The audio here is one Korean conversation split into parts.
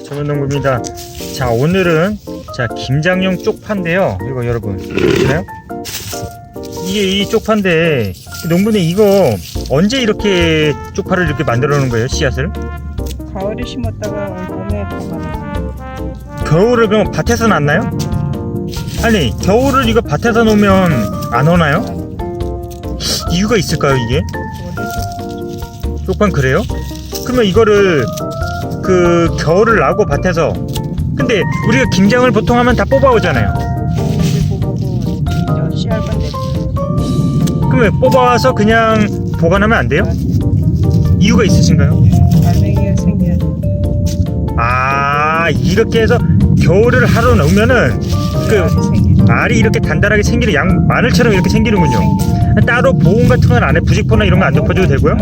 정현농부입니다. 자, 오늘은 김장용 쪽파인데요. 이거 여러분 보시나요? 이게 이 쪽파인데, 농부님 이거 언제 이렇게 쪽파를 이렇게 만들어 놓은 거예요? 씨앗을? 가을에 심었다가 봄에 가만. 겨울을 그럼 밭에서 났나요? 아니, 겨울을 이거 밭에서 놓으면 안 오나요? 이유가 있을까요, 이게? 쪽파는 그래요? 그러면 이거를 겨울을 나고 밭에서, 근데 우리가 김장을 보통 하면 다 뽑아오잖아요. 씨알만 내. 그러면 뽑아와서 그냥 보관하면 안 돼요? 이유가 있으신가요? 알맹이가 생겨야 돼. 아, 이렇게 해서 겨울을 하루 놓으면은 알이 이렇게 단단하게 생기는, 양 마늘처럼 이렇게 생기는군요. 따로 보온 같은 건 안 해? 부직포나 이런 거 안 덮어줘도 되고요?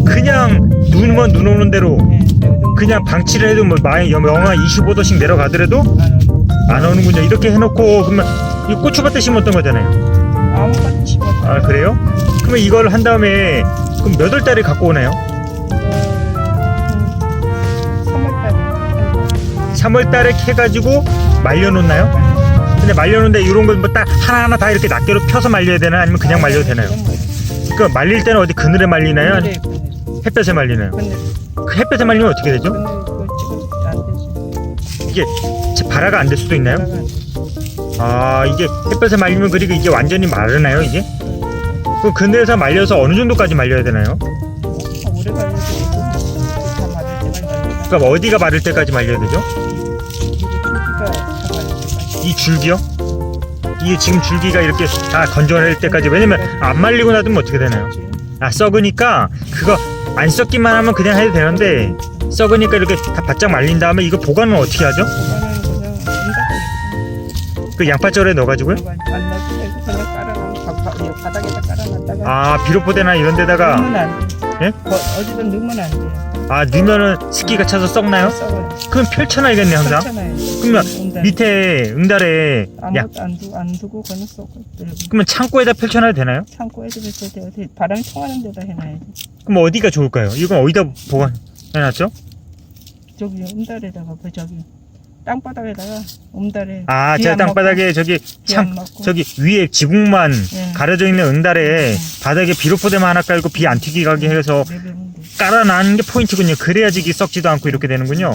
그냥 눈만 눈 오는 대로 그냥 방치를 해도 뭐 영하 25도씩 내려가더라도 안 오는군요. 이렇게 해놓고 그러면 이 고추밭에 심었던 거잖아요. 아무것도 심었다. 아, 그래요? 그러면 이걸 한 다음에 그럼 몇 월 달에 갖고 오나요? 3월달에. 3월 달에 캐가지고 말려놓나요? 근데 말려놓는데 이런 걸 뭐 딱 하나하나 다 이렇게 낱개로 펴서 말려야 되나, 아니면 그냥 말려도 되나요? 그 말릴 때는 어디 그늘에 말리나요? 아니면 햇볕에 말리나요? 그 햇볕에 말리면 어떻게 되죠? 이게 발화가 안 될 수도 있나요? 아, 이게 햇볕에 말리면, 그리고 이게 완전히 마르나요, 이게? 그 그늘에서 말려서 어느 정도까지 말려야 되나요? 오래 말려도 다 마를 때만. 그러니까 어디가 마를 때까지 말려야 되죠? 이 줄기요? 이게 지금 줄기가 이렇게 다 건조할 때까지. 왜냐면 안 말리고 놔두면 어떻게 되나요? 아, 썩으니까 그거 안 썩기만 하면 그냥 해도 되는데, 썩으니까 이렇게 다 바짝 말린 다음에 이거 보관은 어떻게 하죠? 그 양파절에 넣어가지고요? 안 넣어도 되고 그냥 깔아놓고 바닥에다 깔아놨다가. 아, 비료포대나 이런 데다가. 넣으면 안 돼. 예? 어디든 넣으면 안 돼요. 아, 넣으면은 습기가 차서 썩나요? 썩어요. 그럼 펼쳐놔야겠네, 항상. 펼쳐놔요. 그러면 밑에 응달에 아무것도 안 두고 그냥 썩어. 그러면 창고에다 펼쳐놔도 되나요? 창고에도 펼쳐도 돼요. 바람이 통하는 데다 해놔야지. 그럼 어디가 좋을까요? 이건 어디다 보관해놨죠? 저기 음달에다가 저기 땅바닥에다가 음달에. 아, 제가 땅바닥에 저기 저기 위에 지붕만 가려져 있는 응달에 바닥에 비료포대만 하나 깔고 비 안 튀기게 해서 깔아놔는 게 포인트군요. 그래야지 이게 썩지도 않고 이렇게 되는군요.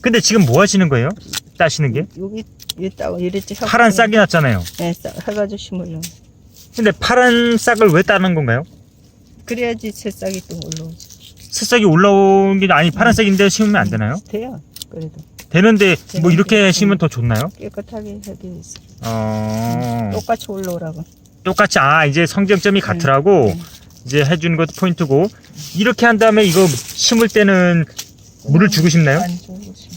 근데 지금 뭐 하시는 거예요? 따시는 게? 여기 이랬지. 파란 싹이 났잖아요. 네, 해가지고 심으려고. 근데 파란 싹을 왜 따는 건가요? 그래야지 새싹이 또 올라오지. 새싹이 올라온 게 아니, 파란 싹인데 심으면 안 되나요? 돼요. 그래도 되는데 뭐 이렇게 심으면 더 좋나요? 깨끗하게 하게 있어. 똑같이 올라오라고. 똑같이, 이제 성장점이 같으라고 이제 해주는 것도 포인트고, 이렇게 한 다음에 이거 심을 때는 물을 주고 심나요? 안 주고 심어.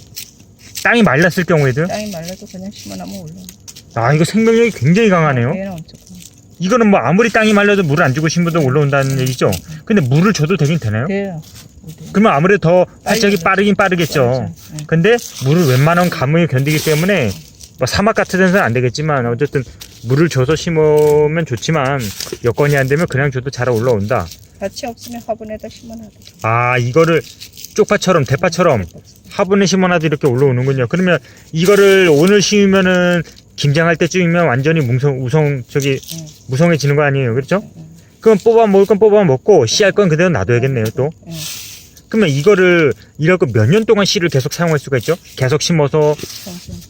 땅이 말랐을 경우에도? 땅이 말라도 그냥 심어놓으면 올라와. 아, 이거 생명력이 굉장히 강하네요. 얘는 엄청 강해. 이거는 뭐 아무리 땅이 말라도 물을 안 주고 심어도 올라온다는 얘기죠? 근데 물을 줘도 되긴 되나요? 돼요. 그러면 아무래도 더 활짝이 빠르긴 빠르겠죠. 네. 근데 물을 웬만한 가뭄이 견디기 때문에, 뭐 사막 같은 데는 안 되겠지만 어쨌든 물을 줘서 심으면 좋지만, 여건이 안 되면 그냥 줘도 잘 올라온다. 밭이 없으면 화분에다 심어놔도 돼. 아, 이거를 쪽파처럼, 대파처럼 화분에 심어놔도 이렇게 올라오는군요. 그러면 이거를 오늘 심으면은 김장할 때쯤이면 완전히 무성해지는 거 아니에요? 그렇죠? 그럼 먹을 건 뽑아 먹고, 씨할 건 그대로 놔둬야겠네요, 또. 그러면 이거를 이렇게 몇 년 동안 씨를 계속 사용할 수가 있죠? 계속 심어서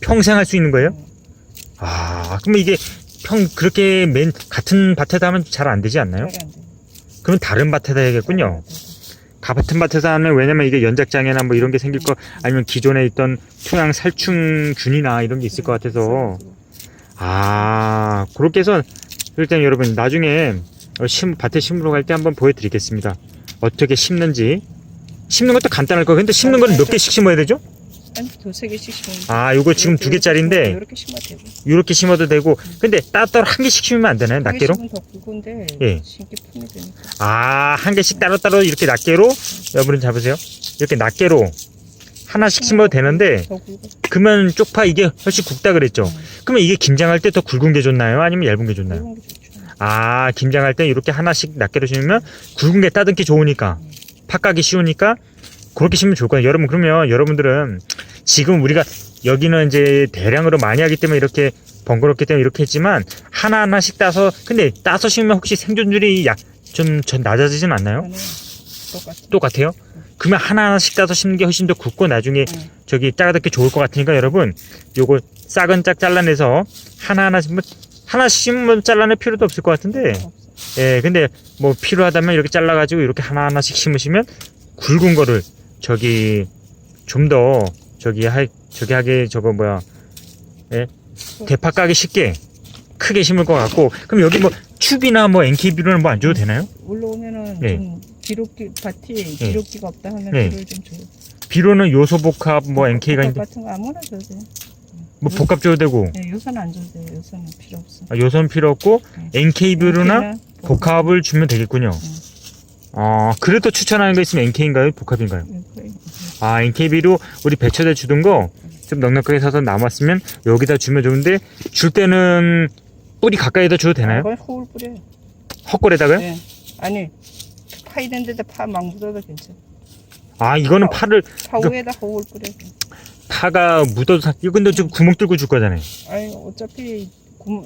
평생 할 수 있는 거예요? 아, 그러면 이게 그렇게 같은 밭에다 하면 잘 안 되지 않나요? 그럼 다른 밭에다 해야겠군요. 같은 밭에서 하면, 왜냐면 이게 연작장애나 뭐 이런 게 생길 거, 아니면 기존에 있던 토양 살충균이나 이런 게 있을 것 같아서. 아, 그렇게 해서 일단 여러분 나중에 밭에 심으러 갈 때 한번 보여드리겠습니다. 어떻게 심는지. 심는 것도 간단할 거예요. 근데 심는 거는 몇 개씩 심어야 되죠? 한 두세 개씩 심으면. 아, 요거 지금 2개짜리인데 이렇게 심어도 되고. 이렇게 심어도 되고. 근데 따로따로 한 개씩 심으면 안 되나요? 낱개로? 더 굵은데 심기 품이 되니까. 아, 한 개씩 따로따로 이렇게 낱개로, 여러분 잡으세요. 이렇게 낱개로 하나씩 심어도 되는데, 그러면 쪽파 이게 훨씬 굵다 그랬죠? 그러면 이게 김장할 때 더 굵은 게 좋나요? 아니면 얇은 게 좋나요? 굵은 게 좋죠. 아, 김장할 때 이렇게 하나씩 낱개로 심으면 굵은 게 따듬기 좋으니까, 팥 까기 쉬우니까 그렇게 심으면 좋을 거예요. 여러분, 그러면 여러분들은 지금 우리가 여기는 이제 대량으로 많이 하기 때문에 이렇게 번거롭기 때문에 이렇게 했지만 하나하나씩 따서, 근데 따서 심으면 혹시 생존율이 좀 낮아지진 않나요? 저는 똑같아. 똑같아요? 그러면 하나하나씩 따서 심는 게 훨씬 더 굵고 나중에 저기 짜가득게 좋을 것 같으니까 여러분, 요거 싹은 짝 잘라내서 하나씩 심으면 잘라낼 필요도 없을 것 같은데, 없어. 예, 근데 뭐 필요하다면 이렇게 잘라가지고 이렇게 하나하나씩 심으시면 굵은 거를 저기 좀 더 저기 하게 저거 뭐야, 예, 대파 까기 쉽게 크게 심을 것 같고. 그럼 여기 뭐 튜브나 뭐 NK비료는 뭐 안 줘도 되나요? 올라오면은 네. 좀 비료기 밭이 비료기가 없다 하면 네. 비료를 좀 줘. 비료는 요소복합 뭐 NK가 밥 있는데 같은 거 아무나 줘도 돼. 뭐 복합 줘도 되고, 네, 요소는 안 줘도 돼. 요소는 필요 없어. 요소는 필요 없고 NK비료나 NK나 복합을 주면 되겠군요. 그래도 추천하는 거 있으면 NK인가요? 복합인가요? 아, NK비료 우리 배철에 주던 거 좀 넉넉하게 사서 남았으면 여기다 주면 좋은데, 줄 때는 뿌리 가까이다 줘도 되나요? 그건 호울 뿌려. 헛골에다가요? 네. 아니 파 있는 데다 파 막 묻어도 괜찮아. 아, 이거는 파를, 파 위에다 호울 뿌려. 파가 묻어도 이거 근데 좀 구멍 뚫고 줄 거잖아요. 아니 어차피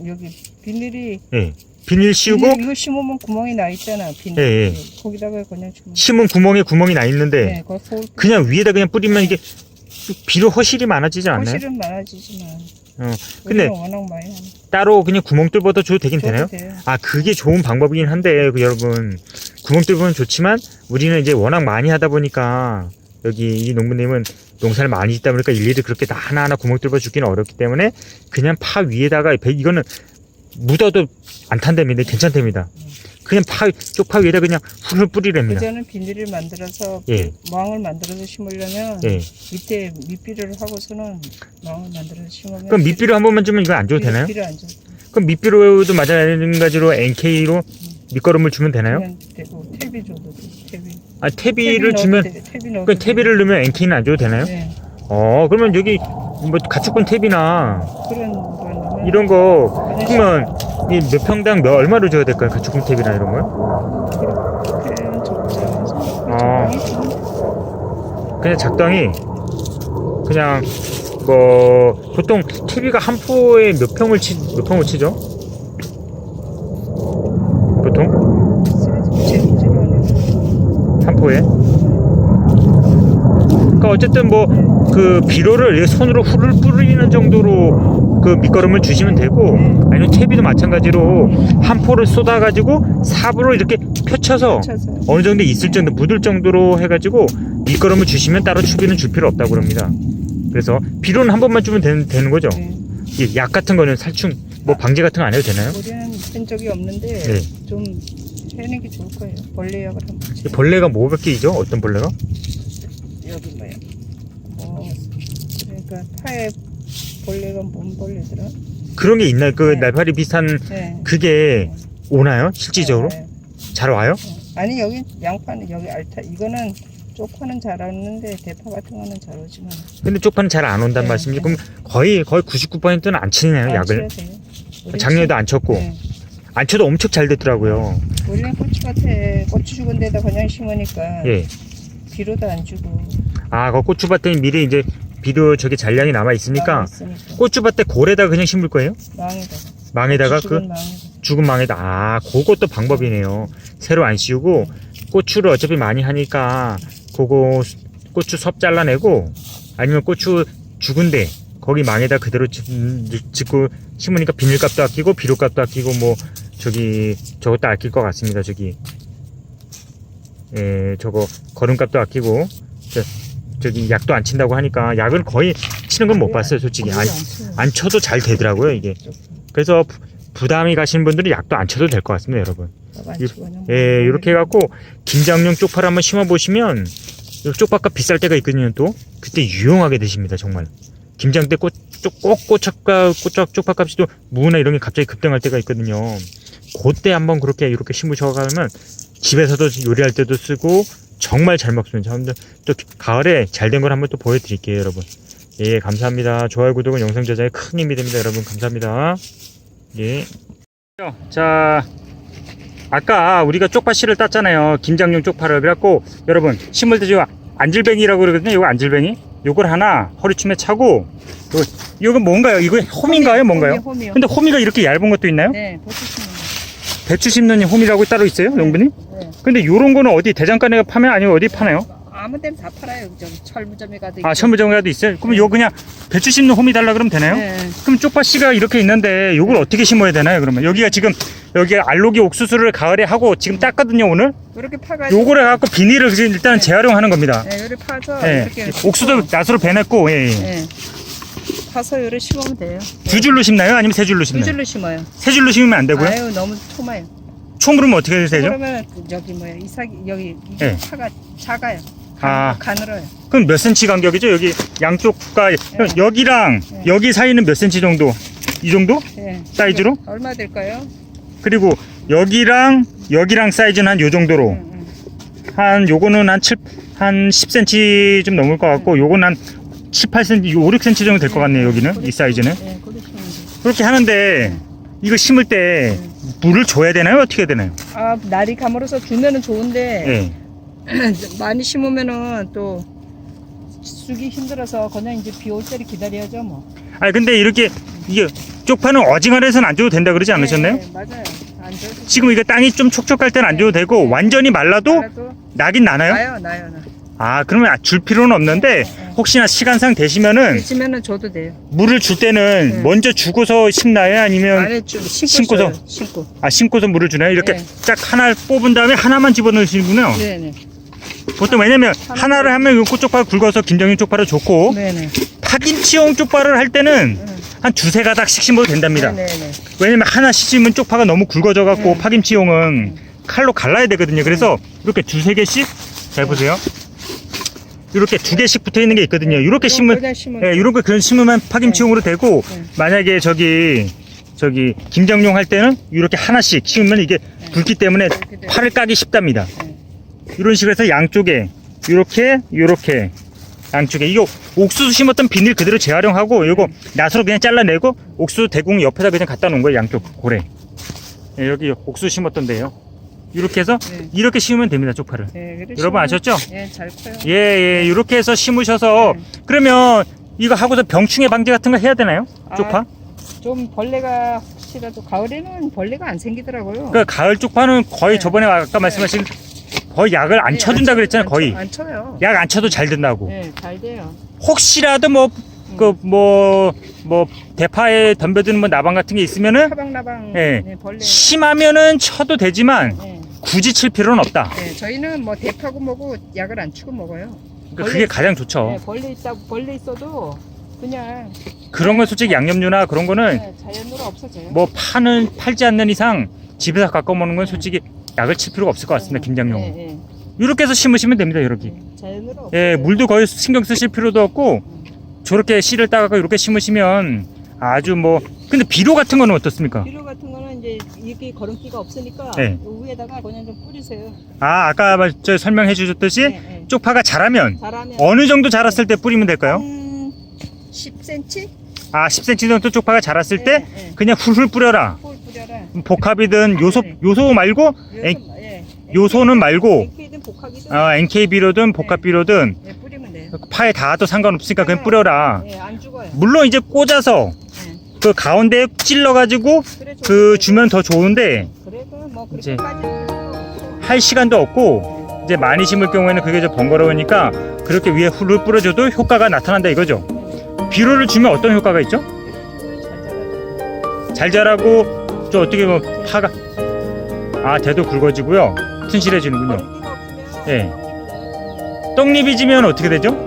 여기 비닐이 예. 비닐 씌우고 이거 심으면 구멍이 나 있잖아. 비닐. 예. 거기다가 그냥 주면. 심은 구멍에 구멍이 나 있는데 네, 그 호울 그냥 위에다 그냥 뿌리면 이게 비료 허실이 많아지지 않나요? 호실은 많아지지만. 근데 우리는 워낙 많이 하는. 따로 그냥 구멍 뚫어도 줘도 되긴 되나요? 돼요. 아, 그게 좋은 방법이긴 한데, 여러분, 구멍 뚫으면 좋지만 우리는 이제 워낙 많이 하다 보니까 여기 이 농부님은 농사를 많이 짓다 보니까 일일이 그렇게 다 하나하나 구멍 뚫어 주기는 어렵기 때문에 그냥 파 위에다가 이거는 묻어도 안 탄답니다. 괜찮답니다. 그냥 쪽파 위에다 그냥 훌훌 뿌리랍니다. 그전은 비닐을 만들어서 예. 망을 만들어서 심으려면 예. 밑에 밑비료를 하고서는 망을 만들어서 심으면. 그럼 밑비료 한 번만 주면 이거 안 줘도 되나요? 비료 안 줘도 돼. 그럼 밑비료도 마찬가지로 NK로 밑거름을 주면 되나요? 그냥 되고 퇴비 줘도 돼. 퇴비. 아, 퇴비를 주면, 퇴비 넣어도 그 퇴비를 넣으면 NK는 안 줘도 되나요? 네. 그러면 여기 뭐 가축분 퇴비나 그런 거 넣으면 이런 거, 그러면 이 몇 평당 얼마로 줘야 될까요? 가축분 퇴비나 이런 걸? 그렇게는 적지 않아서 아. 적당히 주면 그냥 적당히, 그냥 뭐 보통 퇴비가 한 포에 몇 평을 치죠? 보통 재미지로 하는. 한 포에. 그러니까 어쨌든 뭐 그 비료를 손으로 훌훌 뿌리는 정도로 그 밑거름을 주시면 되고, 아니면 퇴비도 마찬가지로 한 포를 쏟아가지고 삽으로 이렇게 펼쳐서 쳐서. 어느 정도 있을 정도 묻을 정도로 해가지고 밑거름을 주시면 따로 추비는 줄 필요 없다고 그럽니다. 그래서 비료는 한 번만 주면 되는 거죠. 네. 이 약 같은 거는 살충 뭐 방제 같은 거 안 해도 되나요? 우리는 한 적이 없는데 네. 좀 해는 게 좋을 거예요. 벌레약을 한번. 이 벌레가 뭐 몇 개이죠? 어떤 벌레가? 여기 뭐야? 그러니까 파에 벌레가 뭔 벌레더라? 그런 게 있나요? 그 네. 날파리 비슷한 네. 그게 오나요? 실질적으로? 네. 잘 와요? 아니 여기 양파는 여기 알타 이거는 쪽파는 잘 안 오는데 대파 같은 거는 잘 오지만. 근데 쪽파는 잘 안 온다는 네, 말씀이죠? 네. 그럼 거의 99%는 안 치네요, 약을. 작년에도 안 쳤고. 네. 안 쳐도 엄청 잘 됐더라고요. 우리는 고추밭에 고추 죽은 데다 그냥 심으니까 예. 비료도 안 주고. 아, 그 고추밭에 미리 이제 비료 저기 잔량이 남아 있으니까 고추밭에 골에다가 그냥 심을 거예요? 망에다가. 망에다가 고추 그 죽은 망에다가. 죽은 망에다. 아, 그것도 방법이네요. 새로 안 씌우고 고추를 어차피 많이 하니까 그거 고추 섭 잘라내고, 아니면 고추 죽은데 거기 망에다 그대로 짓고 심으니까 비닐값도 아끼고 비료값도 아끼고 뭐 저것도 아낄 것 같습니다. 저거 거름값도 아끼고, 저기 약도 안 친다고 하니까 약은 거의 치는 건 못 봤어요, 솔직히. 안 쳐도 잘 되더라고요, 이게. 그래서 부담이 가시는 분들은 약도 안 쳐도 될 것 같습니다, 여러분. 예, 이렇게 해갖고 김장용 쪽파를 한번 심어보시면 쪽파값 비쌀 때가 있거든요. 또 그때 유용하게 드십니다, 정말. 김장 때 쪽파값이 또 무나 이런 게 갑자기 급등할 때가 있거든요. 그때 한번 이렇게 심으셔가면 집에서도 요리할 때도 쓰고 정말 잘 먹습니다. 또 가을에 잘 된 걸 한번 또 보여드릴게요, 여러분. 예, 감사합니다. 좋아요, 구독은 영상 제작에 큰 힘이 됩니다, 여러분. 감사합니다. 예. 자, 아까 우리가 쪽파 씨를 땄잖아요. 김장용 쪽파를. 그래갖고 여러분 심을 때 안질뱅이라고 그러거든요. 요거 안질뱅이. 요걸 하나 허리춤에 차고, 요거 뭔가요? 이거 홈인가요? 뭔가요? 홈이요. 근데 홈이가 이렇게 얇은 것도 있나요? 네, 배추 심는 거. 배추 심는 홈이라고 따로 있어요? 용분이? 네. 근데 요런 거는 어디 대장간에가 파면 아니면 어디 파나요? 아무 데나 다 팔아요. 저기 철무점에 가도 아, 있고. 천부정가도 있어요? 그럼 요 그냥 배추 심는 홈이 달라 그러면 되나요? 네. 그럼 쪽파씨가 이렇게 있는데 요걸 어떻게 심어야 되나요? 그러면 여기가 지금 여기 알록이 옥수수를 가을에 하고 지금 땄거든요 오늘. 이렇게 파가지고. 요걸 해갖고 비닐을 지금 일단 재활용하는 겁니다. 네, 요리 파서 예. 이렇게. 옥수수 낫으로 배냈고, 예, 예. 네. 파서 요리 심으면 돼요. 두 줄로 심나요? 아니면 세 줄로 두 심나요? 줄로 심어요. 세 줄로 심으면 안 되고요? 아유, 너무 초마요. 총무르면 어떻게 되죠? 그러면 저기 뭐야 이삭이 여기 이게 네. 파가 작아요. 아. 가늘어요. 그럼 몇 센치 간격이죠? 여기 양쪽과 여기랑 네. 여기 사이는 몇 센치 정도? 이 정도? 네. 사이즈로? 얼마 될까요? 그리고 여기랑 사이즈는 한 요 정도로. 응. 한 요거는 한 10cm 좀 넘을 것 같고 요거는 한 7, 8cm, 5, 6cm 정도 될 것 같네요. 여기는 이 사이즈는. 네, 그렇게 심으면 돼요. 그렇게 하는데 이거 심을 때 물을 줘야 되나요? 어떻게 해야 되나요? 아, 날이 가물어서 주면은 좋은데 예. 많이 심으면은 또 쓰기 힘들어서 그냥 이제 비 올 때를 기다려야죠 뭐. 아니 근데 이렇게 이게 쪽파는 어징어리에서는 안 줘도 된다 그러지 않으셨나요? 네, 맞아요. 안 줘도 지금 이게 땅이 좀 촉촉할 때는 안 줘도 되고 완전히 말라도 알아도 나긴 나나요? 나요. 아 그러면 줄 필요는 없는데 혹시나 시간상 되시면은 드시면은 줘도 돼요. 물을 줄 때는 네. 먼저 주고서 심나요? 아니면 안에 좀 심고서? 심고. 심고서 물을 주나요? 이렇게 네. 쫙 하나 뽑은 다음에 하나만 집어넣으시는군요. 네네. 보통 왜냐면 하나를 하면 요 쪽파를 굵어서 김정인 쪽파를 좋고 네네. 파김치용 쪽파를 할 때는 한 두세 가닥씩 심어도 된답니다. 네네. 왜냐면 하나 심으면 쪽파가 너무 굵어져 갖고 네. 파김치용은 칼로 갈라야 되거든요. 그래서 이렇게 두세 개씩 잘 보세요. 이렇게 두 개씩 붙어 있는 게 있거든요. 이렇게 심으면 예, 이런 거 그냥 심으면 파김치용으로 되고 만약에 저기 김장용 할 때는 이렇게 하나씩 심으면 이게 굵기 때문에 팔을 까기 쉽답니다. 이런 식으로 해서 양쪽에 이렇게 양쪽에 이거 옥수수 심었던 비닐 그대로 재활용하고 이거 낫으로 그냥 잘라내고 옥수수 대궁 옆에다 그냥 갖다 놓은 거예요. 양쪽 고래. 예, 여기 옥수수 심었던데요. 이렇게 해서 이렇게 심으면 됩니다. 쪽파를. 여러분 아셨죠? 예, 잘 커요. 예, 이렇게 해서 심으셔서 그러면 이거 하고서 병충해 방제 같은 거 해야 되나요? 쪽파? 좀 벌레가 혹시라도 가을에는 벌레가 안 생기더라고요. 그 가을 쪽파는 거의 저번에 아까 말씀하신 거의 약을 안 쳐준다 그랬잖아요. 거의 안 쳐요. 약 안 쳐도 잘 된다고. 네, 잘 돼요. 혹시라도 대파에 덤벼드는 뭐 나방 같은 게 있으면은 사방나방 예. 벌레. 심하면은 쳐도 되지만 네. 굳이 칠 필요는 없다. 네, 저희는 뭐 대파고 뭐고 약을 안 치고 먹어요. 그러니까 그게 가장 좋죠. 네, 벌레 있어도 그냥 그런 건 솔직히 양념류나 그런 거는 자연으로 없어져요. 뭐 팔지 않는 이상 집에서 갖고 먹는 건 솔직히 약을 칠 필요가 없을 것 같습니다. 김장용. 네. 이렇게 해서 심으시면 됩니다. 이렇게. 자연으로 없어져요. 예, 물도 거의 신경 쓰실 필요도 없고 저렇게 씨를 따가고 이렇게 심으시면 아주 근데 비료 같은 거는 어떻습니까? 비료 같은 거는 이제 이게 거름기가 없으니까 네. 요 위에다가 그냥 좀 뿌리세요. 아, 아까 설명해 주셨듯이 네. 쪽파가 자라면 자라면 어느 정도 자랐을 때 뿌리면 될까요? 10cm? 아, 10cm 정도 쪽파가 자랐을 때 네. 그냥 훌훌 뿌려라. 꿀 뿌려라. 복합이든 요소 말고 예. 요소는 말고 NK든 복합이든 NK비료든 복합비료든 예, 뿌리면 돼요. 파에 닿아도 상관없으니까 그냥 뿌려라. 예, 안 죽어요. 물론 이제 꽂아서 그 가운데 찔러가지고 그래, 주면 더 좋은데 그래도 뭐 이제 그렇게까지 할 시간도 없고 이제 많이 심을 경우에는 그게 좀 번거로우니까 그렇게 위에 훌훌 뿌려줘도 효과가 나타난다 이거죠. 비료를 주면 어떤 효과가 있죠? 잘 자라고 저 어떻게 파가 대도 굵어지고요. 튼실해지는군요. 예. 떡잎이 지면 어떻게 되죠?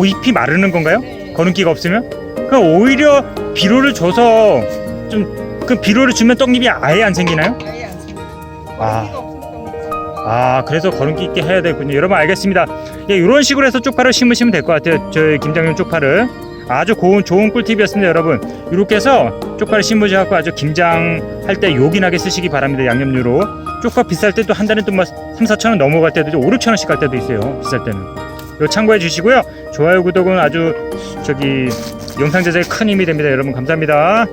잎이 마르는 건가요? 거름기가 없으면? 그럼 오히려 비료를 줘서 그 비료를 주면 떡잎이 아예 안 생기나요? 아예 안 생겨요. 그래서 거름기 있게 해야 되군요. 여러분 알겠습니다. 예, 이런 식으로 해서 쪽파를 심으시면 될 것 같아요. 저희 김장용 쪽파를. 아주 좋은 꿀팁이었습니다, 여러분. 이렇게 해서 쪽파를 심으셔서 아주 김장할 때 요긴하게 쓰시기 바랍니다. 양념류로. 쪽파 비쌀 때도 한 달에 또 3-4천원 넘어갈 때도 5-6천원씩 갈 때도 있어요. 비쌀 때는. 이거 참고해 주시고요. 좋아요, 구독은 아주 영상 제작에 큰 힘이 됩니다. 여러분 감사합니다.